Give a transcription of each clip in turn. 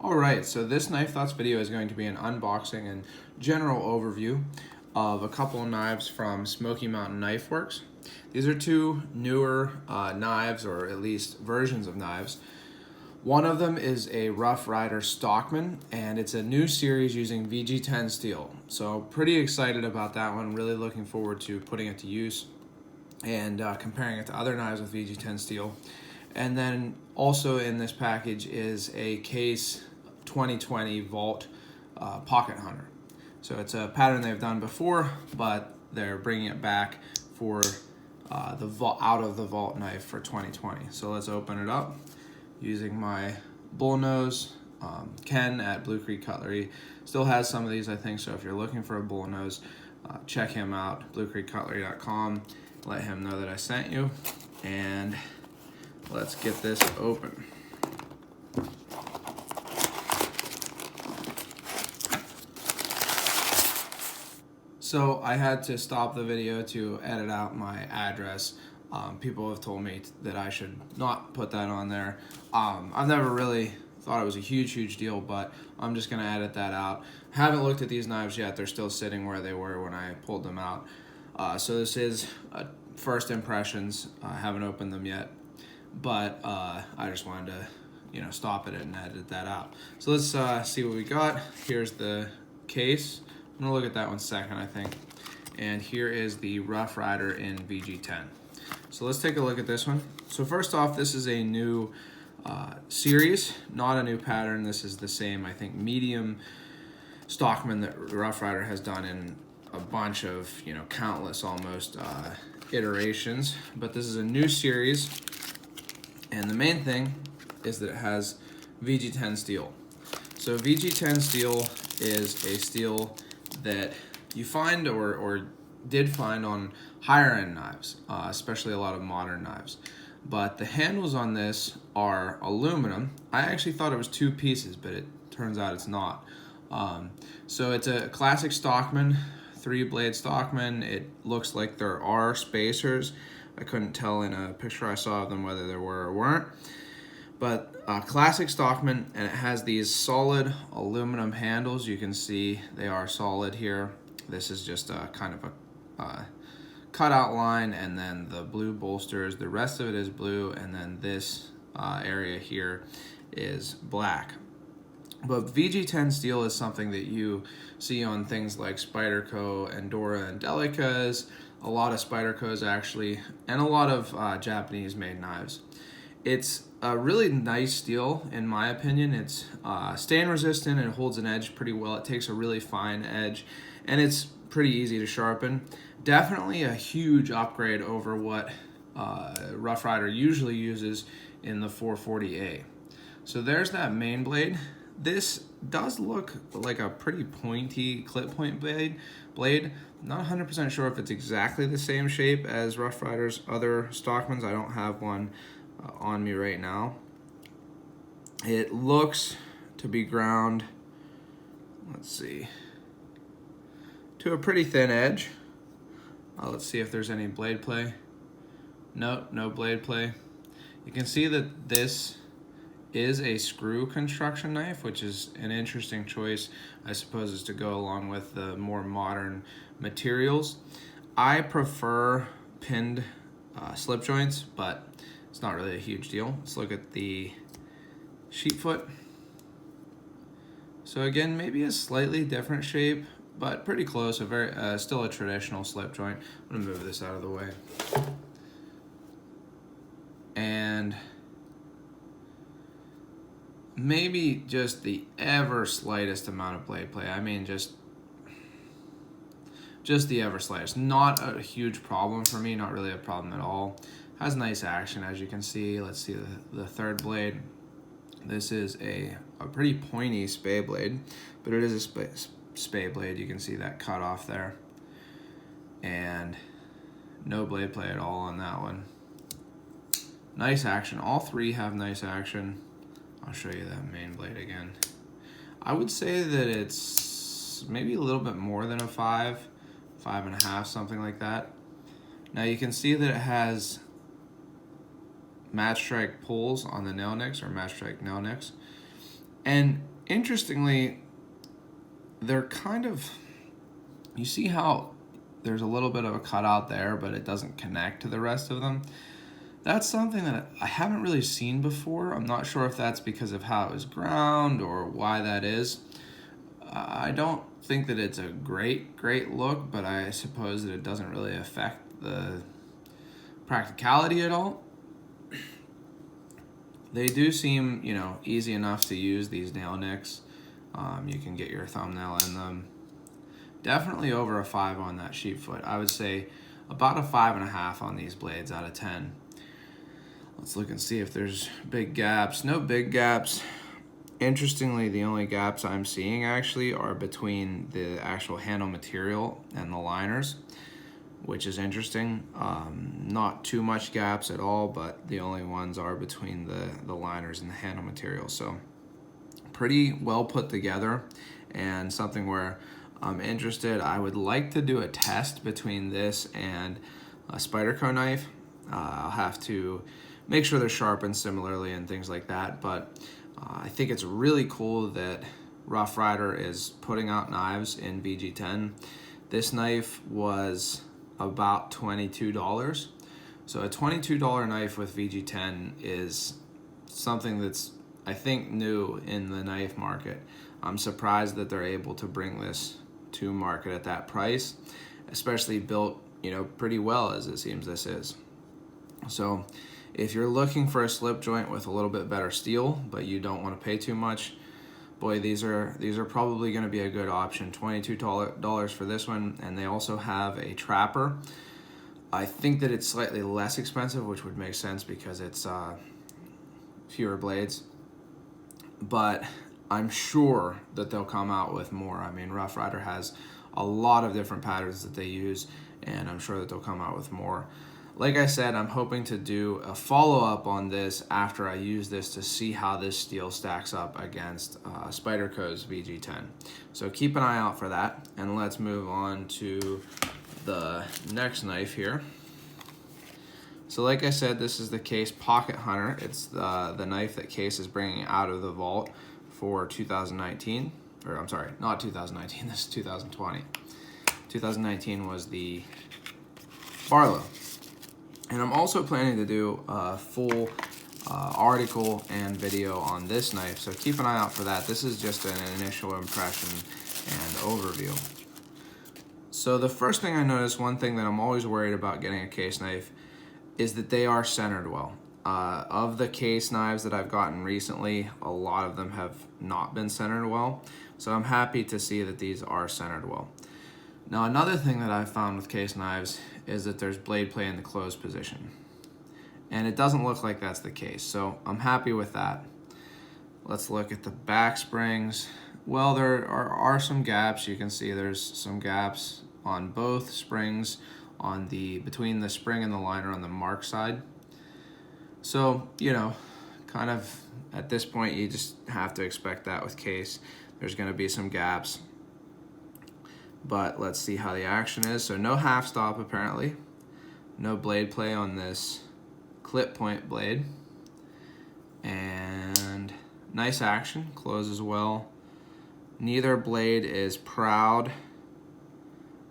Alright, so this Knife Thoughts video is going to be an unboxing and general overview of a couple of knives from Smoky Mountain Knife Works. These are two newer knives, or at least versions of knives. One of them is a Rough Ryder Stockman, and it's a new series using VG10 steel. So pretty excited about that one, really looking forward to putting it to use and comparing it to other knives with VG10 steel. And then also in this package is a Case 2020 Vault Pocket Hunter. So it's a pattern they've done before, but they're bringing it back for the out of the vault knife for 2020. So let's open it up using my bullnose. Ken at Blue Creek Cutlery still has some of these, I think, so if you're looking for a bullnose, check him out, bluecreekcutlery.com. Let him know that I sent you, and let's get this open. So I had to stop the video to edit out my address. People have told me that I should not put that on there. I've never really thought it was a huge deal, but I'm just gonna edit that out. Haven't looked at these knives yet. They're still sitting where they were when I pulled them out. So this is first impressions. I haven't opened them yet, but I just wanted to stop it and edit that out. So let's see what we got. Here's the case. I'm gonna look at that one second, I think. And here is the Rough Ryder in VG10. So let's take a look at this one. So first off, this is a new series, not a new pattern. This is the same, I think, medium Stockman that Rough Ryder has done in a bunch of, countless almost iterations. But this is a new series, and the main thing is that it has VG10 steel. So VG10 steel is a steel that you find or did find on higher end knives, especially a lot of modern knives. But the handles on this are aluminum. I actually thought it was two pieces, but it turns out it's not. So it's a classic Stockman, 3-blade Stockman. It looks like there are spacers. I couldn't tell in a picture I saw of them whether there were or weren't. But classic Stockman, and it has these solid aluminum handles. You can see they are solid here. This is just a kind of a cutout line, and then the blue bolsters. The rest of it is blue, and then this area here is black. But VG10 steel is something that you see on things like Spyderco, Andorra, and Delicas, a lot of Spydercos actually, and a lot of Japanese-made knives. It's a really nice steel, in my opinion. It's stain resistant and it holds an edge pretty well. It takes a really fine edge, and it's pretty easy to sharpen. Definitely a huge upgrade over what Rough Ryder usually uses in the 440A. So there's that main blade. This does look like a pretty pointy clip point blade. Not 100% sure if it's exactly the same shape as Rough Ryder's other Stockmans. I don't have one on me right now. It looks to be ground, let's see, to a pretty thin edge. Let's see if there's any blade play. No blade play. You can see that this is a screw construction knife, which is an interesting choice, I suppose, is to go along with the more modern materials. I prefer pinned slip joints, but it's not really a huge deal. Let's look at the sheet foot. So again, maybe a slightly different shape, but pretty close. A very still a traditional slip joint. I'm gonna move this out of the way. And maybe just the ever slightest amount of blade play. I mean, just the ever slightest. Not a huge problem for me. Not really a problem at all. Has nice action, as you can see. Let's see the third blade. This is a pretty pointy spay blade, but it is a spay blade. You can see that cut off there. And no blade play at all on that one. Nice action. All three have nice action. I'll show you that main blade again. I would say that it's maybe a little bit more than a 5.5, something like that. Now you can see that it has match strike pulls on the nail nicks, or match strike nail nicks. And interestingly, they're kind of, you see how there's a little bit of a cutout there, but it doesn't connect to the rest of them. That's something that I haven't really seen before. I'm not sure if that's because of how it was ground or why that is. I don't think that it's a great look, but I suppose that it doesn't really affect the practicality at all. They do seem, easy enough to use, these nail nicks. You can get your thumbnail in them. Definitely over a 5 on that sheep foot. I would say about a 5.5 on these blades out of 10. Let's look and see if there's big gaps. No big gaps. Interestingly, the only gaps I'm seeing actually are between the actual handle material and the liners, which is interesting. Not too much gaps at all, but the only ones are between the liners and the handle material. So pretty well put together, and something where I'm interested. I would like to do a test between this and a Spyderco knife. I'll have to make sure they're sharpened similarly and things like that, but I think it's really cool that Ryder is putting out knives in VG10. This knife was about $22. So a $22 knife with VG10 is something that's, I think, new in the knife market. I'm surprised that they're able to bring this to market at that price, especially built, pretty well as it seems this is. So if you're looking for a slip joint with a little bit better steel, but you don't want to pay too much, boy, these are probably going to be a good option. $22 for this one, and they also have a trapper. I think that it's slightly less expensive, which would make sense because it's fewer blades, but I'm sure that they'll come out with more. I mean, Ryder has a lot of different patterns that they use, and I'm sure that they'll come out with more. Like I said, I'm hoping to do a follow-up on this after I use this to see how this steel stacks up against Spyderco's VG10. So keep an eye out for that, and let's move on to the next knife here. So like I said, this is the Case Pocket Hunter. It's the knife that Case is bringing out of the vault for 2019, or I'm sorry, not 2019, this is 2020. 2019 was the Barlow. And I'm also planning to do a full article and video on this knife, so keep an eye out for that. This is just an initial impression and overview. So the first thing I noticed, one thing that I'm always worried about getting a Case knife, is that they are centered well. Of the Case knives that I've gotten recently, a lot of them have not been centered well. So I'm happy to see that these are centered well. Now another thing that I've found with Case knives is that there's blade play in the closed position. And it doesn't look like that's the case, so I'm happy with that. Let's look at the back springs. Well, there are some gaps. You can see there's some gaps on both springs on between the spring and the liner on the mark side. So, kind of at this point, you just have to expect that with Case. There's going to be some gaps. But let's see how the action is. So no half stop apparently. No blade play on this clip point blade. And nice action, closes well. Neither blade is proud,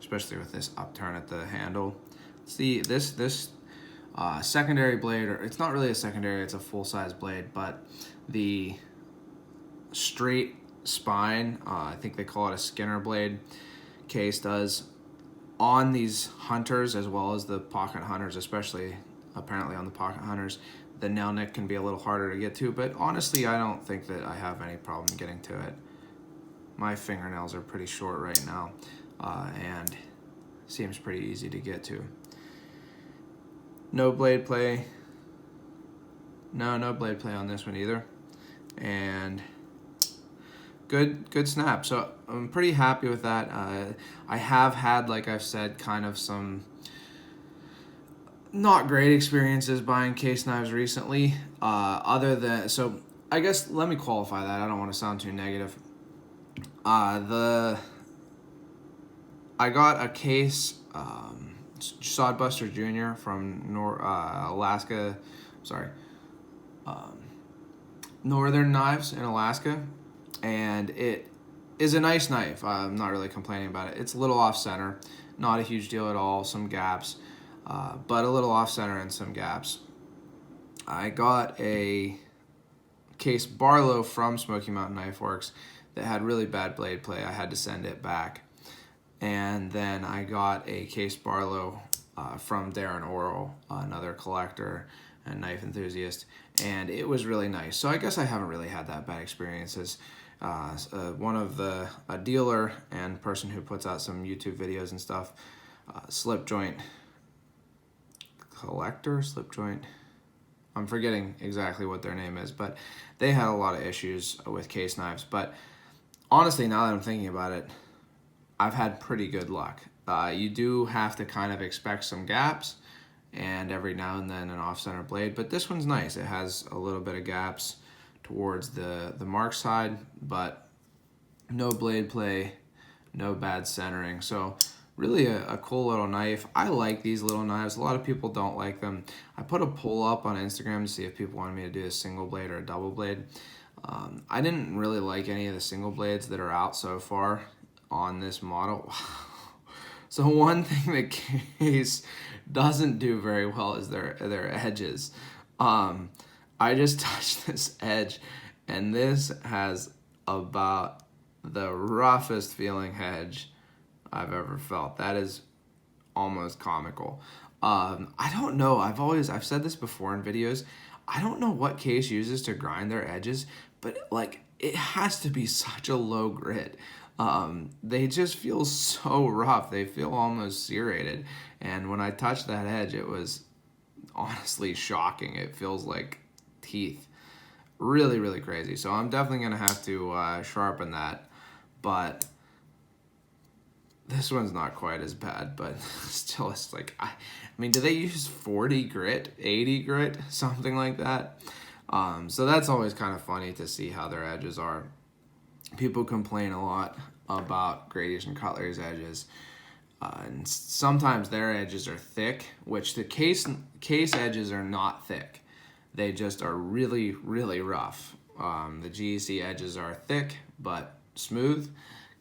especially with this upturn at the handle. See, this secondary blade, or it's not really a secondary, it's a full-size blade, but the straight spine, I think they call it a Skinner blade, Case does, on these hunters as well as the pocket hunters, especially apparently on the pocket hunters, the nail nick can be a little harder to get to, but honestly I don't think that I have any problem getting to it. My fingernails are pretty short right now, and seems pretty easy to get to. No blade play. No blade play on this one either. And good snap. So I'm pretty happy with that. I have had, like I've said, kind of some not great experiences buying Case knives recently. So I guess let me qualify that. I don't want to sound too negative. I got a Case Sodbuster Jr. from Alaska. Sorry, Northern Knives in Alaska. and it is a nice knife. I'm not really complaining about it. It's a little off center, not a huge deal at all, some gaps, but a little off center and some gaps. I got a Case Barlow from Smoky Mountain Knife Works that had really bad blade play. I had to send it back. And then I got a Case Barlow from Darren Orrell, another collector and knife enthusiast, and it was really nice. So I guess I haven't really had that bad experiences. One of a dealer and person who puts out some YouTube videos and stuff, slip joint collector, slip joint. I'm forgetting exactly what their name is, but they had a lot of issues with case knives. But honestly, now that I'm thinking about it, I've had pretty good luck. You do have to kind of expect some gaps and every now and then an off-center blade, but this one's nice. It has a little bit of gaps towards the mark side, but no blade play, no bad centering. So really a cool little knife. I like these little knives. A lot of people don't like them. I put a poll up on Instagram to see if people wanted me to do a single blade or a double blade. I didn't really like any of the single blades that are out so far on this model. So one thing that Case doesn't do very well is their edges. I just touched this edge, and this has about the roughest feeling edge I've ever felt. That is almost comical. I don't know. I've said this before in videos. I don't know what Case uses to grind their edges, but like it has to be such a low grit. They just feel so rough. They feel almost serrated. And when I touched that edge, it was honestly shocking. It feels like teeth. Really, really crazy. So I'm definitely going to have to sharpen that. But this one's not quite as bad, but still, it's like, I mean, do they use 40 grit, 80 grit, something like that? So that's always kind of funny to see how their edges are. People complain a lot about Gradation Cutler's edges, and sometimes their edges are thick, which the case edges are not thick. They just are really, really rough. The GEC edges are thick but smooth.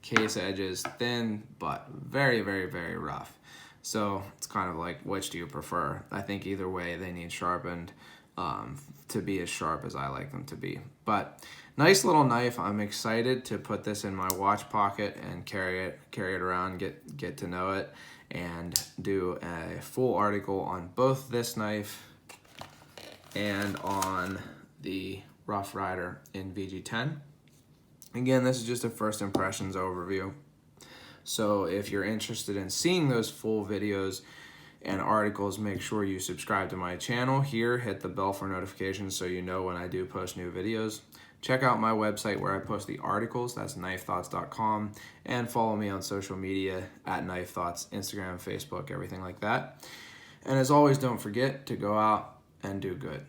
Case edges thin but very, very, very rough. So it's kind of like, which do you prefer? I think either way they need sharpened to be as sharp as I like them to be. But nice little knife. I'm excited to put this in my watch pocket and carry it around, get to know it, and do a full article on both this knife and on the Rough Ryder in VG10. Again, this is just a first impressions overview. So if you're interested in seeing those full videos and articles, make sure you subscribe to my channel here. Hit the bell for notifications so you know when I do post new videos. Check out my website where I post the articles. That's knifethoughts.com. And follow me on social media at Knife Thoughts, Instagram, Facebook, everything like that. And as always, don't forget to go out and do good.